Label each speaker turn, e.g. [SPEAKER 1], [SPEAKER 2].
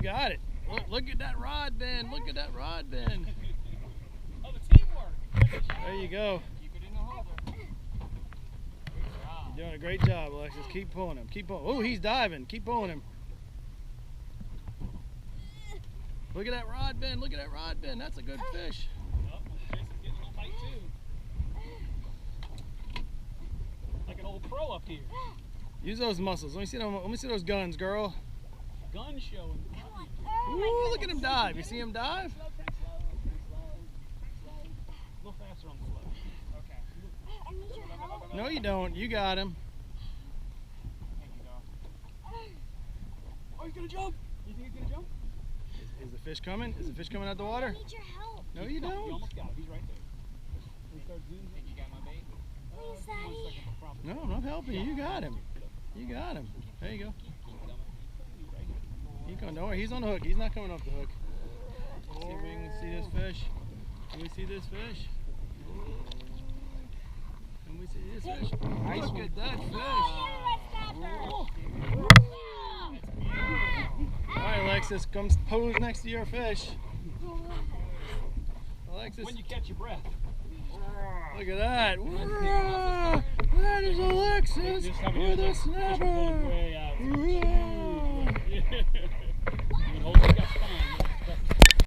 [SPEAKER 1] got it. Look at that rod bend. Look at that rod bend.
[SPEAKER 2] Oh, the teamwork.
[SPEAKER 1] There you go.
[SPEAKER 2] Keep it in the holder.
[SPEAKER 1] You're doing a great job, Alexis. Keep pulling him. Keep pulling. Oh, he's diving. Keep pulling him. Look at that rod bend. Look at that rod bend. That's a good fish.
[SPEAKER 2] Oh, Jason's getting a little tight too. Like an old pro up here.
[SPEAKER 1] Use those muscles. Let me see them. Let me see those guns, girl.
[SPEAKER 2] Gun showing.
[SPEAKER 1] Ooh, look at him dive. You see him dive?
[SPEAKER 2] A little faster on the slow. Okay.
[SPEAKER 3] I need your help.
[SPEAKER 1] No, you don't. You got him.
[SPEAKER 2] Thank you, dog. Oh, he's gonna jump. You think he's gonna jump?
[SPEAKER 1] Is the fish coming? Is the fish coming out the water?
[SPEAKER 3] I need your help.
[SPEAKER 1] No, you
[SPEAKER 2] You
[SPEAKER 1] don't.
[SPEAKER 2] almost got him. He's right there. We start zooming. Think you got my bait?
[SPEAKER 3] Please,
[SPEAKER 2] Give me 1
[SPEAKER 3] Daddy.
[SPEAKER 2] second, I promise.
[SPEAKER 1] No, I'm not helping you. You got him. You got him. There you go.
[SPEAKER 2] Keep coming. He's right here.
[SPEAKER 1] Keep going. Don't worry. He's on the hook. He's not coming off the hook. Let's see if we can see this fish. Can we see this fish? Can we see this fish? Look at that fish. All right, Alexis, come pose next to your fish. Alexis,
[SPEAKER 2] When you catch your breath.
[SPEAKER 1] look at that. Whoa, that is Alexis
[SPEAKER 2] Just have
[SPEAKER 1] with a
[SPEAKER 2] fish going
[SPEAKER 1] snapper.
[SPEAKER 2] way out.
[SPEAKER 1] Whoa.
[SPEAKER 2] Yeah.